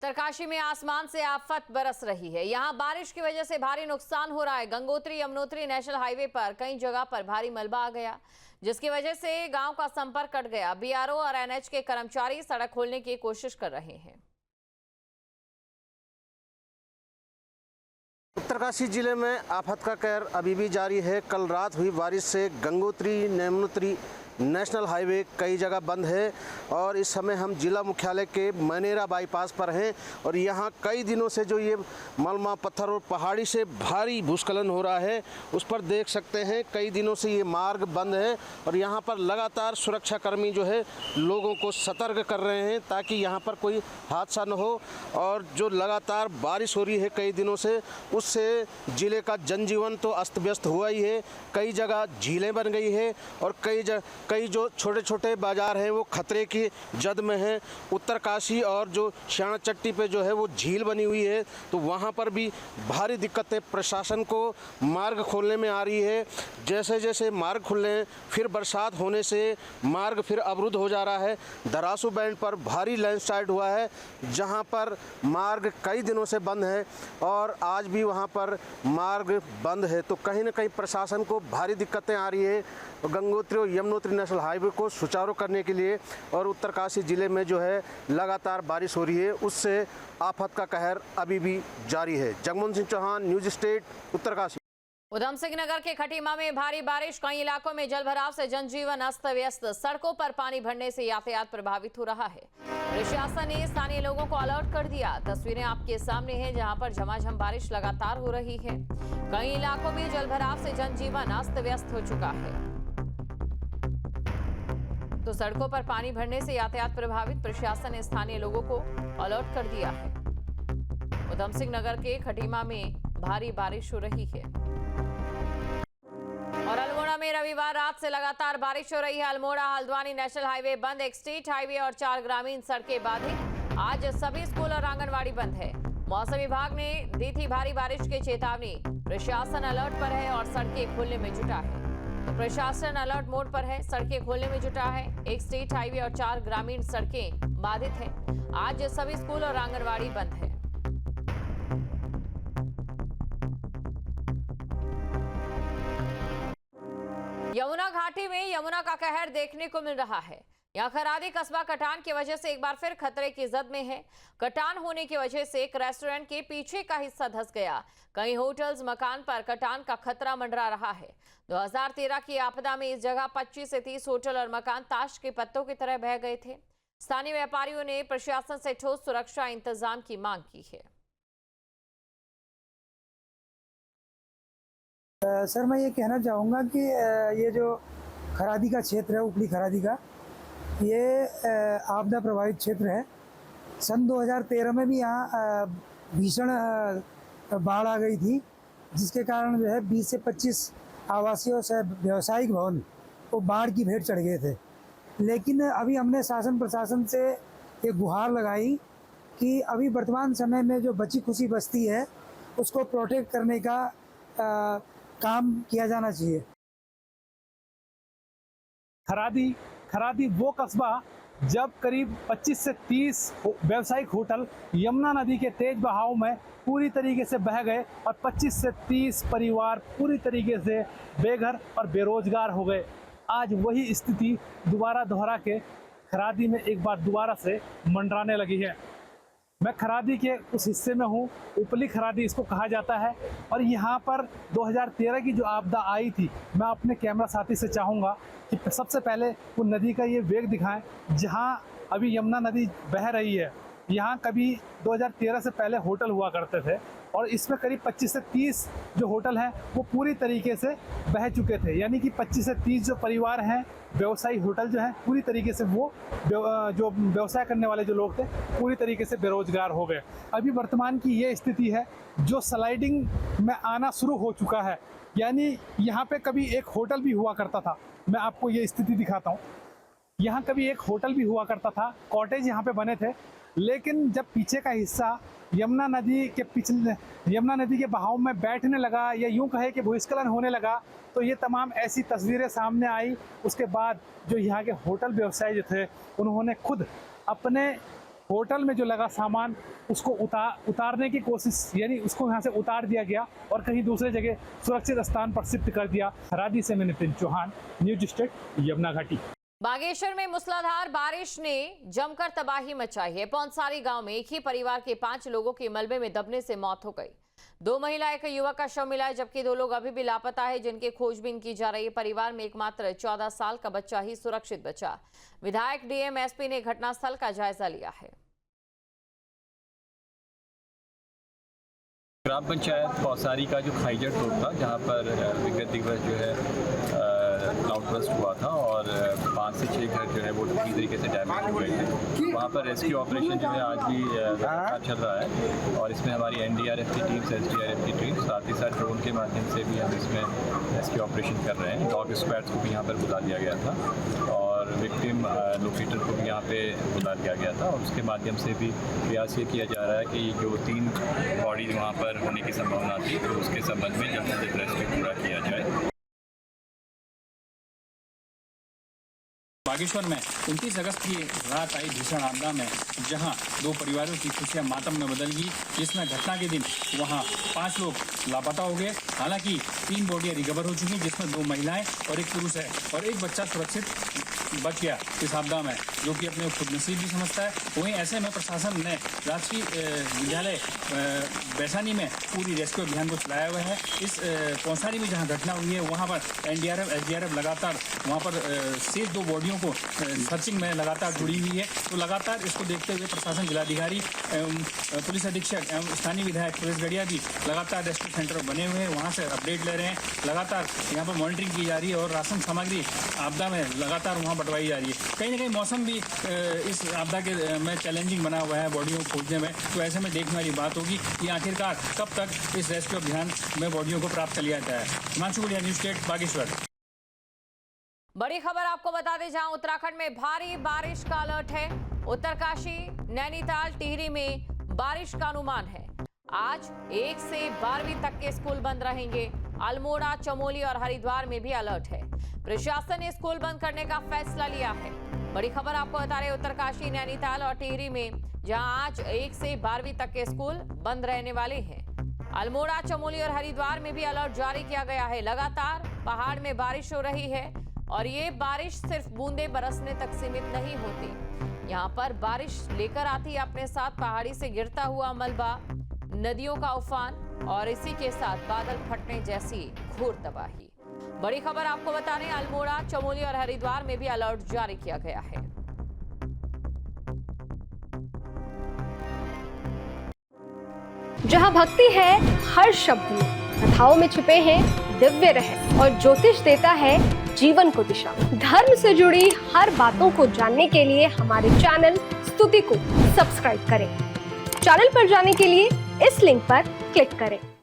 उत्तरकाशी में आसमान से आफत बरस रही है। यहां बारिश की वजह से भारी नुकसान हो रहा है। गंगोत्री यमुनोत्री नेशनल हाईवे पर कई जगह पर भारी मलबा आ गया, जिसकी वजह से गांव का संपर्क कट गया। बीआरओ और एनएच के कर्मचारी सड़क खोलने की कोशिश कर रहे हैं। उत्तरकाशी जिले में आफत का कहर अभी भी जारी है। कल रात हुई बारिश से गंगोत्री यमुनोत्री नेशनल हाईवे कई जगह बंद है और इस समय हम जिला मुख्यालय के मनेरा बाईपास पर हैं और यहाँ कई दिनों से जो ये मलमा पत्थर और पहाड़ी से भारी भूस्खलन हो रहा है, उस पर देख सकते हैं कई दिनों से ये मार्ग बंद है और यहाँ पर लगातार सुरक्षाकर्मी जो है लोगों को सतर्क कर रहे हैं ताकि यहाँ पर कोई हादसा न हो। और जो लगातार बारिश हो रही है कई दिनों से, उससे ज़िले का जनजीवन तो अस्त व्यस्त हुआ ही है। कई जगह झीलें बन गई है और कई जो छोटे छोटे बाजार हैं वो खतरे की जद में हैं। उत्तरकाशी और जो श्याणा चट्टी पे जो है वो झील बनी हुई है, तो वहाँ पर भी भारी दिक्कतें प्रशासन को मार्ग खोलने में आ रही है। जैसे जैसे मार्ग खुल रहे हैं, फिर बरसात होने से मार्ग फिर अवरुद्ध हो जा रहा है। दरासू बैंड पर भारी लैंडस्लाइड हुआ है, जहाँ पर मार्ग कई दिनों से बंद है और आज भी वहाँ पर मार्ग बंद है। तो कहीं ना कहीं प्रशासन को भारी दिक्कतें आ रही है गंगोत्री और यमुनोत्री नेशनल हाईवे को सुचारू करने के लिए। और उत्तरकाशी ज़िले में जो है लगातार बारिश हो रही है, उससे आफत का कहर अभी भी जारी है। Jagmohan Singh Chauhan, News State, Uttarkashi. उधम सिंह नगर के खटीमा में भारी बारिश, कई इलाकों में जलभराव से जनजीवन अस्त व्यस्त। सड़कों पर पानी भरने से यातायात प्रभावित हो रहा है। प्रशासन ने स्थानीय लोगों को अलर्ट कर दिया। तस्वीरें आपके सामने हैं, जहां पर झमाझम बारिश लगातार हो रही है। कई इलाकों में जलभराव से जनजीवन अस्त व्यस्त हो चुका है, तो सड़कों पर पानी भरने से यातायात प्रभावित। प्रशासन ने स्थानीय लोगों को अलर्ट कर दिया है। उधम सिंह नगर के खटीमा में भारी बारिश हो रही है और अल्मोड़ा में रविवार रात से लगातार बारिश हो रही है। अल्मोड़ा हल्द्वानी नेशनल हाईवे बंद, एक स्टेट हाईवे और 4 ग्रामीण सड़कें बाधित। आज सभी स्कूल और आंगनबाड़ी बंद है। मौसम विभाग ने दी थी भारी बारिश की चेतावनी। प्रशासन अलर्ट पर है और सड़कें खोलने में जुटा है। तो प्रशासन अलर्ट मोड पर है, सड़कें खोलने में जुटा है। एक स्टेट हाईवे और 4 ग्रामीण सड़कें बाधित हैं। आज सभी स्कूल और आंगनबाड़ी बंद है। यमुना घाटी में यमुना का कहर देखने को मिल रहा है। यहाँ खरादी कस्बा कटान की वजह से एक बार फिर खतरे की जद में है। कटान होने की वजह से एक रेस्टोरेंट के पीछे का हिस्सा धंस गया। कई होटल्स मकान पर कटान का खतरा मंडरा रहा है। 2013 की आपदा में इस जगह 25 से 30 होटल और मकान ताश के पत्तों की तरह बह गए थे। स्थानीय व्यापारियों ने प्रशासन से ठोस सुरक्षा इंतजाम की मांग की है। सर, मैं ये कहना चाहूँगा कि ये जो खरादी का क्षेत्र है, उपली खरादी का, ये आपदा प्रभावित क्षेत्र है। सन 2013 में भी यहाँ भीषण बाढ़ आ गई थी, जिसके कारण जो है 20 से 25 आवासीय और व्यावसायिक भवन वो बाढ़ की भेंट चढ़ गए थे। लेकिन अभी हमने शासन प्रशासन से ये गुहार लगाई कि अभी वर्तमान समय में जो बची खुशी बस्ती है उसको प्रोटेक्ट करने का काम किया जाना चाहिए। खरादी वो कस्बा जब करीब 25 से 30 व्यावसायिक होटल यमुना नदी के तेज बहाव में पूरी तरीके से बह गए और 25 से 30 परिवार पूरी तरीके से बेघर और बेरोजगार हो गए। आज वही स्थिति दोबारा दोहरा के खरादी में एक बार दोबारा से मंडराने लगी है। मैं खरादी के उस हिस्से में हूँ, उपली खरादी इसको कहा जाता है। और यहाँ पर 2013 की जो आपदा आई थी, मैं अपने कैमरा साथी से चाहूँगा कि सबसे पहले वो नदी का ये वेग दिखाएं जहाँ अभी यमुना नदी बह रही है। यहाँ कभी 2013 से पहले होटल हुआ करते थे और इसमें करीब 25 से 30 जो होटल हैं वो पूरी तरीके से बह चुके थे। यानी कि 25 से 30 जो परिवार हैं, व्यवसायी होटल जो हैं, पूरी तरीके से वो जो व्यवसाय करने वाले जो लोग थे पूरी तरीके से बेरोजगार हो गए। अभी वर्तमान की ये स्थिति है जो स्लाइडिंग में आना शुरू हो चुका है। यानी यहाँ पे कभी एक होटल भी हुआ करता था। मैं आपको ये स्थिति दिखाता हूँ। यहाँ कभी एक होटल भी हुआ करता था, कॉटेज यहाँ पे बने थे, लेकिन जब पीछे का हिस्सा यमुना नदी के बहाव में बैठने लगा या यूं कहे कि भूस्खलन होने लगा, तो ये तमाम ऐसी तस्वीरें सामने आई। उसके बाद जो यहाँ के होटल व्यवसायी जो थे उन्होंने खुद अपने होटल में जो लगा सामान उसको उतारने की कोशिश, यानी उसको यहाँ से उतार दिया गया और कहीं दूसरे जगह सुरक्षित स्थान पर शिफ्ट कर दिया। खरादी से मैं नितिन चौहान, न्यूज स्टेट, यमुना घाटी। बागेश्वर में मूसलाधार बारिश ने जमकर तबाही मचाई है। पौंसारी गांव में एक ही परिवार के 5 लोगों की मलबे में दबने से मौत हो गई। 2 महिला, एक युवक का शव मिला है, जबकि 2 लोग अभी भी लापता है, जिनकी खोजबीन की जा रही है। परिवार में एकमात्र 14 साल का बच्चा ही सुरक्षित बचा। विधायक, डीएम, एसपी ने घटनास्थल का जायजा लिया है। ग्राम पंचायत पौसारी का जो खाईजट रोड था, जहाँ पर विगत दिवस जो है क्लाउडबर्स्ट हुआ था और 5 से 6 घर जो है वो पूरी तरीके से डैमेज हो गए थे। वहाँ पर रेस्क्यू ऑपरेशन जो है आज भी लगातार चल रहा है और इसमें हमारी एनडीआरएफ की टीम्स, एसडीआरएफ की टीम, साथ ही साथ ड्रोन के माध्यम से भी हम इसमें रेस्क्यू ऑपरेशन कर रहे हैं। डॉग स्क्वाड्स को भी यहाँ पर बुला दिया गया था और विक्टिम लोकेटर को भी यहाँ पे बुला दिया गया था और उसके माध्यम से भी प्रयास ये किया जा रहा है कि जो 3 बॉडीज वहाँ पर होने की संभावना थी तो उसके संबंध में जल्द से जल्द रेस्क्यू पूरा किया जाए। बागेश्वर में 29 अगस्त की रात आई भीषण आपदा में जहां 2 परिवारों की खुशियां मातम में बदल गई, जिसमें घटना के दिन वहां 5 लोग लापता हो गए। हालांकि 3 बॉडियां रिकवर हो चुकी, जिसमें 2 महिलाएं और 1 पुरुष है और 1 बच्चा सुरक्षित बच गया इस आपदा में, जो कि अपने खुद नसीब भी समझता है। वहीं ऐसे में प्रशासन ने राजकीय विद्यालय बैसानी में पूरी रेस्क्यू अभियान को चलाया हुआ है। इस पौंसारी में जहाँ घटना हुई है वहाँ पर एनडीआरएफ, एसडीआरएफ लगातार वहाँ पर शेष 2 बॉडियों को सर्चिंग में लगातार जुड़ी हुई है। तो लगातार इसको देखते हुए प्रशासन, जिलाधिकारी, पुलिस अधीक्षक एवं स्थानीय विधायक सुरेश गढ़िया भी लगातार रेस्क्यू सेंटर बने हुए हैं, वहाँ से अपडेट ले रहे हैं। लगातार यहाँ पर मॉनिटरिंग की जा रही है और राशन सामग्री आपदा में लगातार वहाँ बंटवाई जा रही है। कहीं ना कहीं मौसम भी इस आपदा के में चैलेंजिंग बना हुआ है बॉडियों को खोजने में। तो ऐसे में देखने वाली बात होगी कि आखिरकार कब तक इस रेस्क्यू अभियान में बॉडियों को प्राप्त कर लिया जाता है। हिमांशु गुड़िया, न्यूज स्टेट, बागेश्वर। बड़ी खबर आपको बता दें, जहां उत्तराखंड में भारी बारिश का अलर्ट है। उत्तरकाशी, नैनीताल, टिहरी में बारिश का अनुमान है। आज 1 से 12वीं तक के स्कूल बंद रहेंगे। अल्मोड़ा, चमोली और हरिद्वार में भी अलर्ट है। प्रशासन ने स्कूल बंद करने का फैसला लिया है। बड़ी खबर आपको बता रहे, उत्तरकाशी, नैनीताल और टिहरी में जहां आज 1 से 12वीं तक के स्कूल बंद रहने वाले हैं। अल्मोड़ा, चमोली और हरिद्वार में भी अलर्ट जारी किया गया है। लगातार पहाड़ में बारिश हो रही है और ये बारिश सिर्फ बूंदे बरसने तक सीमित नहीं होती। यहाँ पर बारिश लेकर आती है अपने साथ पहाड़ी से गिरता हुआ मलबा, नदियों का उफान और इसी के साथ बादल फटने जैसी घोर तबाही। बड़ी खबर आपको बता रहे, अल्मोड़ा, चमोली और हरिद्वार में भी अलर्ट जारी किया गया है। जहां भक्ति है हर शब्द में, कथाओं में छुपे हैं दिव्य रहस्य और ज्योतिष देता है जीवन को दिशा। धर्म से जुड़ी हर बातों को जानने के लिए हमारे चैनल स्तुति को सब्सक्राइब करें। चैनल पर जाने के लिए इस लिंक पर क्लिक करें।